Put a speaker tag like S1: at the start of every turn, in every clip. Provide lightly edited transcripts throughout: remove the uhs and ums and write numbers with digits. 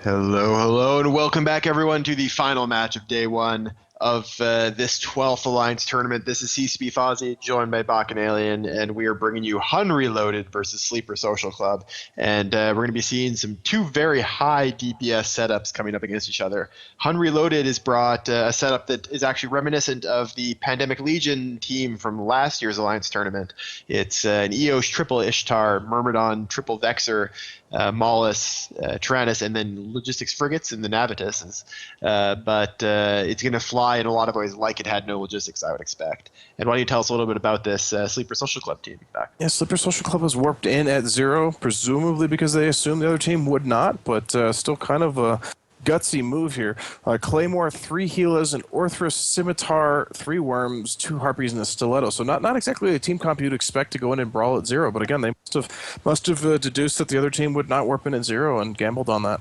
S1: Hello, hello, and welcome back, everyone, to the final match of day one of this 12th Alliance tournament. This is CCP Fozzie, joined by Bacchanalian, and we are bringing you Hun Reloaded versus Sleeper Social Club. And we're going to be seeing two very high DPS setups coming up against each other. Hun Reloaded has brought a setup that is actually reminiscent of the Pandemic Legion team from last year's Alliance tournament. It's an Eos triple Ishtar, Myrmidon triple Vexer, Maulus, Tyrannus, and then logistics frigates and the Navitus. But it's going to fly in a lot of ways like it had no logistics, I would expect. And why don't you tell us a little bit about this Sleeper Social Club team back?
S2: Yeah, Sleeper Social Club was warped in at 0, presumably because they assumed the other team would not, but still kind of a gutsy move here. Claymore, 3 Helas, an Orthrus Scimitar, 3 Worms, 2 Harpies, and a Stiletto. So not exactly a team comp you'd expect to go in and brawl at 0, but again, they must have deduced that the other team would not warp in at 0 and gambled on that.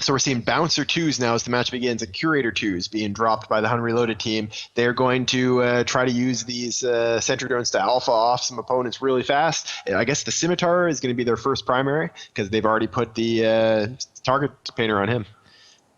S1: So we're seeing Bouncer 2s now as the match begins, and Curator 2s being dropped by the Hun Reloaded team. They're going to try to use these sentry drones to alpha off some opponents really fast. I guess the Scimitar is going to be their first primary because they've already put the target painter on him.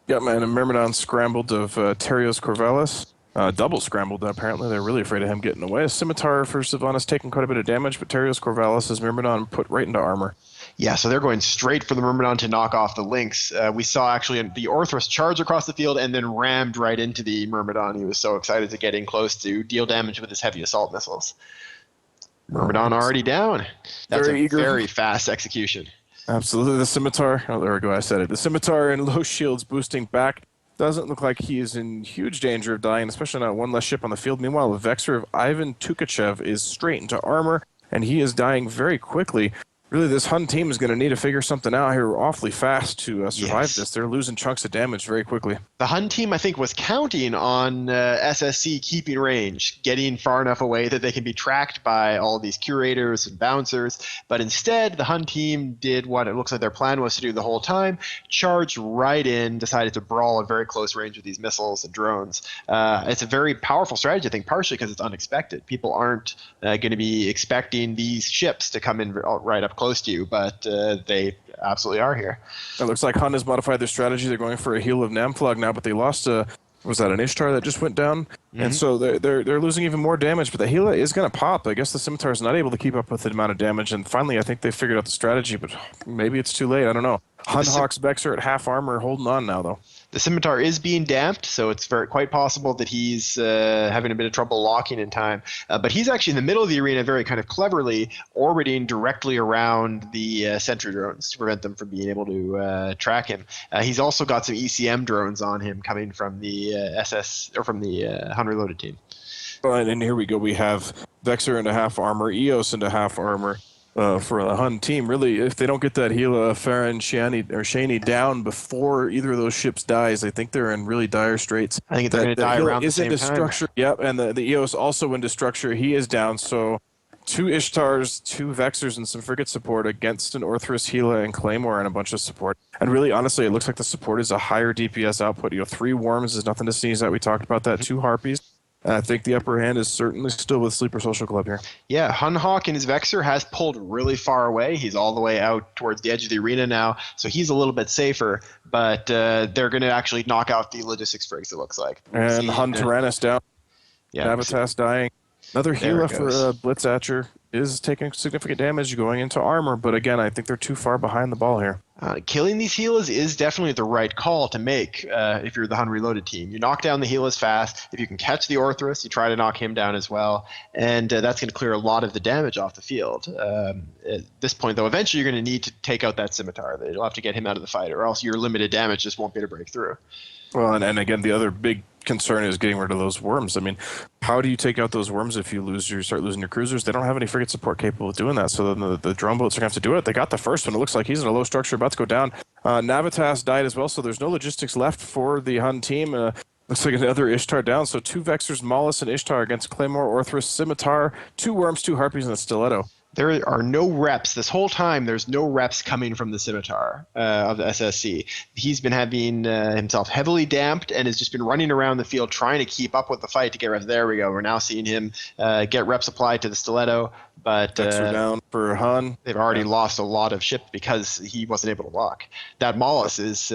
S2: Yep, man, and Myrmidon scrambled of Terios Corvallis. Double scrambled, apparently. They're really afraid of him getting away. Scimitar for Sylvanas taking quite a bit of damage, but Terios Corvallis is Myrmidon put right into armor.
S1: Yeah, so they're going straight for the Myrmidon to knock off the Lynx. We saw actually the Orthrus charge across the field and then rammed right into the Myrmidon. He was so excited to get in close to deal damage with his heavy assault missiles. Myrmidon already down. That's very fast execution.
S2: Absolutely. The Scimitar, oh, there we go, I said it. The Scimitar in low shields boosting back. Doesn't look like he is in huge danger of dying, especially not one less ship on the field. Meanwhile, the Vexer of Ivan Tukachev is straight into armor, and he is dying very quickly. Really, this Hun team is going to need to figure something out here awfully fast to survive this. They're losing chunks of damage very quickly.
S1: The Hun team, I think, was counting on SSC keeping range, getting far enough away that they can be tracked by all these curators and bouncers. But instead, the Hun team did what it looks like their plan was to do the whole time, charged right in, decided to brawl at very close range with these missiles and drones. It's a very powerful strategy, I think, partially because it's unexpected. People aren't going to be expecting these ships to come in right up close to you, but they absolutely are here.
S2: It looks like Hun has modified their strategy. They're going for a heal of Namflog now, but they lost was that an Ishtar that just went down? Mm-hmm. And so they're losing even more damage, but the Hela is going to pop. I guess the Scimitar is not able to keep up with the amount of damage, and finally I think they figured out the strategy, but maybe it's too late. I don't know. Hun Hawk's Vexer at half armor holding on now, though.
S1: The Scimitar is being damped, so it's quite possible that he's having a bit of trouble locking in time. But he's actually in the middle of the arena very kind of cleverly orbiting directly around the sentry drones to prevent them from being able to track him. He's also got some ECM drones on him coming from the from the Hun Reloaded team.
S2: Well, and here we go. We have Vexer into half armor, Eos into half armor. For the Hun team, really, if they don't get that Hela, Farron, Shaney down before either of those ships dies, I think they're in really dire straits.
S1: I think they're going to die around the same time.
S2: Structure. Yep, and the Eos also into structure. He is down, so 2 Ishtars, 2 Vexers, and some frigate support against an Orthrus, Hela, and Claymore, and a bunch of support. And really, honestly, it looks like the support is a higher DPS output. 3 Worms is nothing to sneeze at. We talked about that. 2 Harpies. I think the upper hand is certainly still with Sleeper Social Club here.
S1: Yeah, Hun Hawk and his Vexer has pulled really far away. He's all the way out towards the edge of the arena now, so he's a little bit safer, but they're going to actually knock out the logistics frigs, it looks like.
S2: And Hun Tyrannus down. Yeah, Navitas dying. Another Hela for Blitzatcher is taking significant damage going into armor, but again, I think they're too far behind the ball here.
S1: Killing these Helas is definitely the right call to make if you're the Hun Reloaded team. You knock down the Helas fast. If you can catch the Orthrus, you try to knock him down as well, and that's going to clear a lot of the damage off the field. At this point, though, eventually you're going to need to take out that Scimitar. You'll have to get him out of the fight, or else your limited damage just won't be able to break through.
S2: Well, and again, the other big concern is getting rid of those worms. I mean, how do you take out those worms if you start losing your cruisers? They don't have any frigate support capable of doing that, so then the drone boats are going to have to do it. They got the first one. It looks like he's in a low structure, about to go down. Navitas died as well, so there's no logistics left for the Hun team. Looks like another Ishtar down, so 2 Vexers, Maulus, and Ishtar against Claymore, Orthrus, Scimitar, 2 Worms, 2 Harpies, and a Stiletto.
S1: There are no reps this whole time. There's no reps coming from the Scimitar of the SSC. He's been having himself heavily damped and has just been running around the field trying to keep up with the fight to get reps. There we go. We're now seeing him get reps applied to the stiletto, but
S2: down for Hun.
S1: They've already lost a lot of ship because he wasn't able to walk. That Mollis is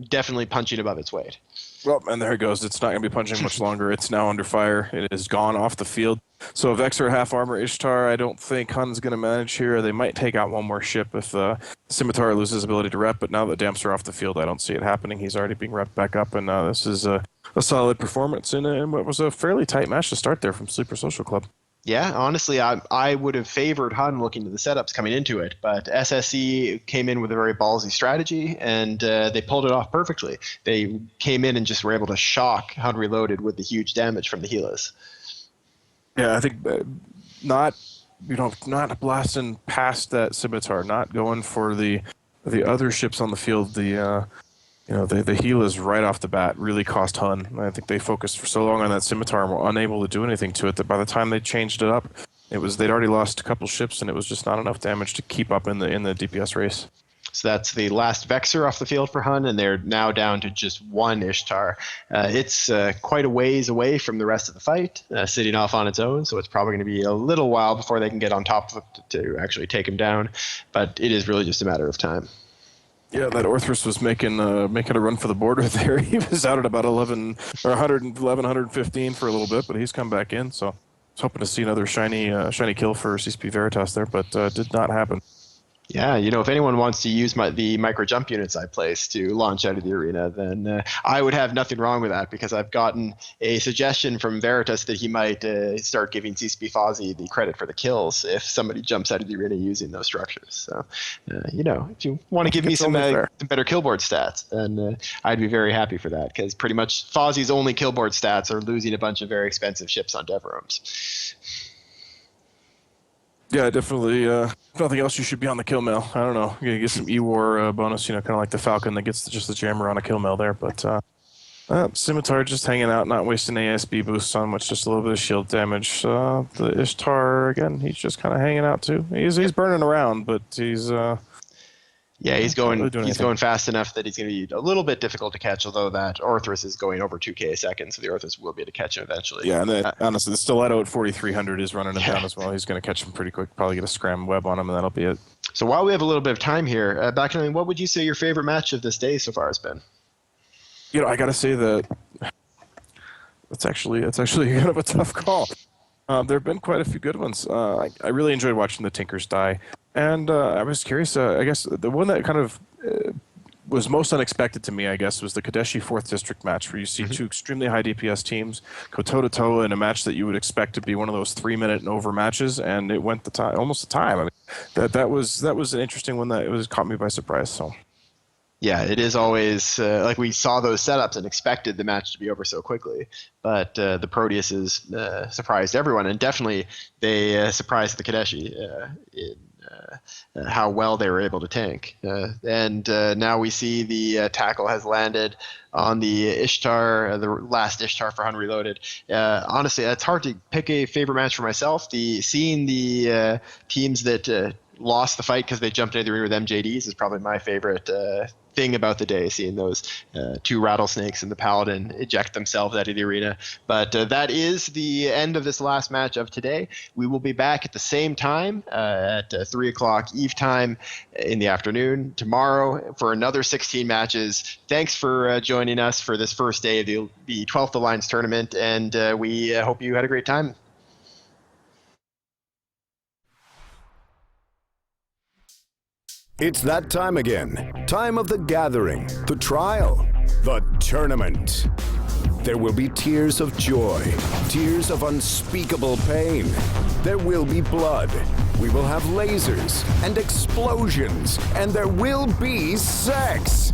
S1: definitely punching above its weight.
S2: Well, and there it goes. It's not going to be punching much longer. It's now under fire. It is gone off the field. So Vexor half armor Ishtar, I don't think Hun's going to manage here. They might take out one more ship if Scimitar loses his ability to rep, but now that damps are off the field, I don't see it happening. He's already being repped back up, and this is a solid performance in what was a fairly tight match to start there from Sleeper Social Club.
S1: Yeah, honestly, I would have favored Hun looking to the setups coming into it, but SSE came in with a very ballsy strategy, and they pulled it off perfectly. They came in and just were able to shock Hun Reloaded with the huge damage from the Helas.
S2: Yeah, I think not blasting past that Scimitar, not going for the other ships on the field, the Helas right off the bat really cost Hun. I think they focused for so long on that Scimitar and were unable to do anything to it that by the time they changed it up, they'd already lost a couple ships and it was just not enough damage to keep up in the DPS race.
S1: So that's the last Vexor off the field for Hun, and they're now down to just one Ishtar. It's quite a ways away from the rest of the fight, sitting off on its own, so it's probably going to be a little while before they can get on top of it to actually take him down, but it is really just a matter of time.
S2: Yeah, that Orthrus was making a run for the border there. He was out at about 115 for a little bit, but he's come back in. So I was hoping to see another shiny kill for CSP Veritas there, but did not happen.
S1: Yeah, if anyone wants to use the micro jump units I placed to launch out of the arena, then I would have nothing wrong with that, because I've gotten a suggestion from Veritas that he might start giving CSP Fozzie the credit for the kills if somebody jumps out of the arena using those structures. So, if you want to give me some better killboard stats, then I'd be very happy for that, because pretty much Fozzie's only killboard stats are losing a bunch of very expensive ships on dev rooms.
S2: Yeah, definitely. If nothing else, you should be on the kill mail. I don't know. You get some E-War bonus, kind of like the Falcon that gets just the jammer on a kill mail there. But Scimitar just hanging out, not wasting ASB boosts on much, just a little bit of shield damage. The Ishtar, again, he's just kind of hanging out too. He's burning around, but he's...
S1: he's going fast enough that he's going to be a little bit difficult to catch, although that Orthrus is going over 2k a second, so the Orthrus will be able to catch him eventually.
S2: Yeah, and honestly, the Stiletto at 4,300 is running him down as well. He's going to catch him pretty quick, probably get a scram web on him, and that'll be it.
S1: So while we have a little bit of time here, Bakanoin, what would you say your favorite match of this day so far has been?
S2: I got to say that it's actually kind of a tough call. There have been quite a few good ones. I really enjoyed watching the Tinkers die. And I was curious, I guess the one that kind of was most unexpected to me, I guess, was the Kadeshi 4th District match, where you see two extremely high DPS teams go toe-to-toe in a match that you would expect to be one of those 3-minute and over matches, and it went almost the time. I mean, that was an interesting one that caught me by surprise. So.
S1: Yeah, it is always like we saw those setups and expected the match to be over so quickly, but the Proteuses surprised everyone, and definitely they surprised the Kadeshi in how well they were able to tank. And now we see the tackle has landed on the Ishtar, the last Ishtar for Hun Reloaded. Honestly, it's hard to pick a favorite match for myself. Seeing the teams that lost the fight because they jumped into the arena with MJDs is probably my favorite thing about the day, seeing those two rattlesnakes and the paladin eject themselves out of the arena. But that is the end of this last match of today. We will be back at the same time at 3 o'clock Eve time in the afternoon tomorrow for another 16 matches. Thanks for joining us for this first day of the 12th Alliance tournament, and we hope you had a great time.
S3: It's that time again. Time of the gathering, the trial, the tournament. There will be tears of joy, tears of unspeakable pain. There will be blood. We will have lasers and explosions, and there will be sex.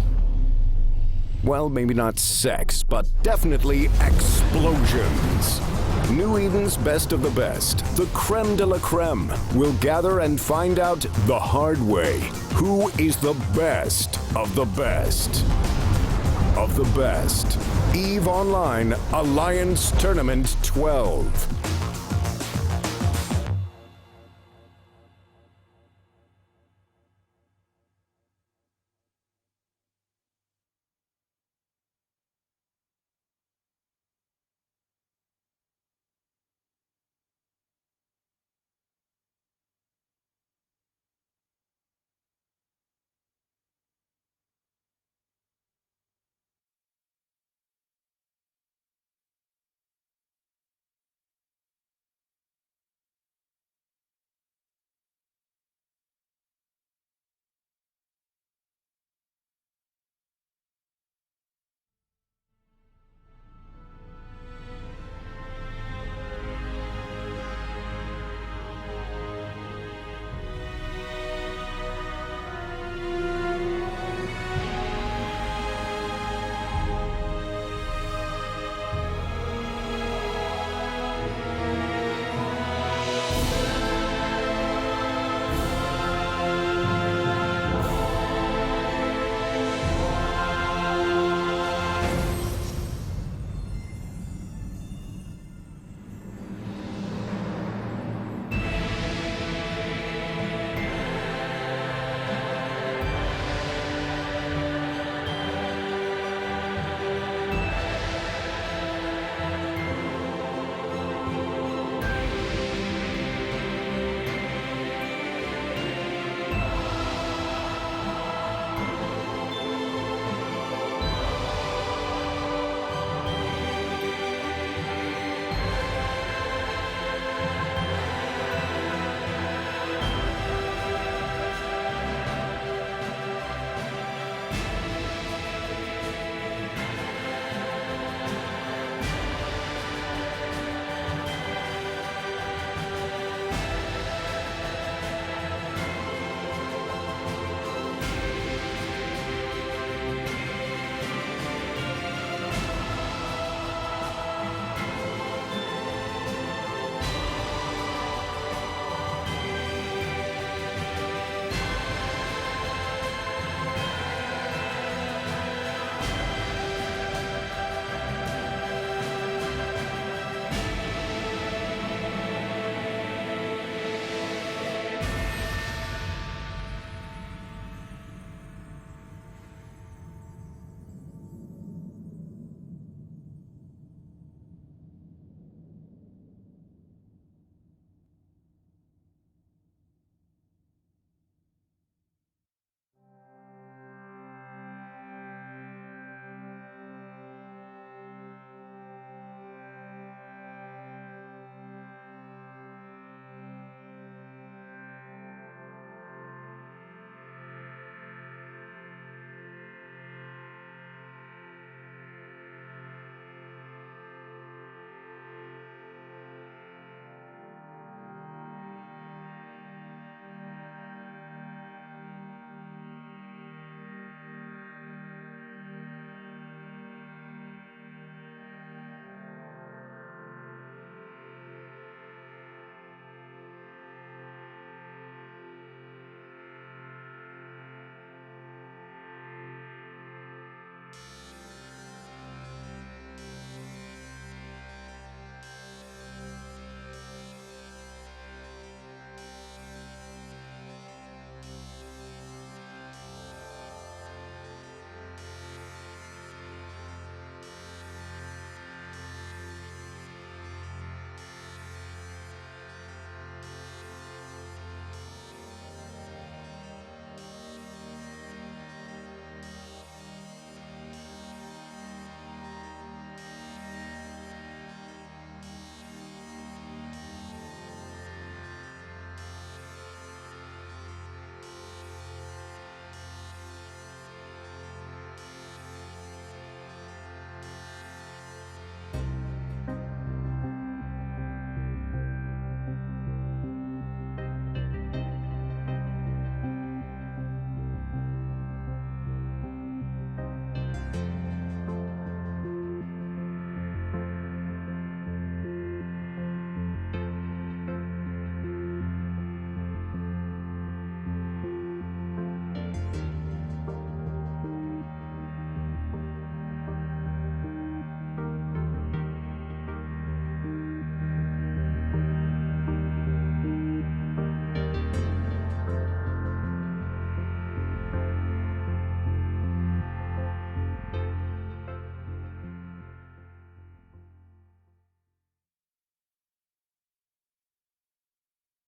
S3: Well, maybe not sex, but definitely explosions. New Eden's best of the best, the creme de la creme, will gather and find out the hard way. Who is the best of the best? Of the best. EVE Online Alliance Tournament 12.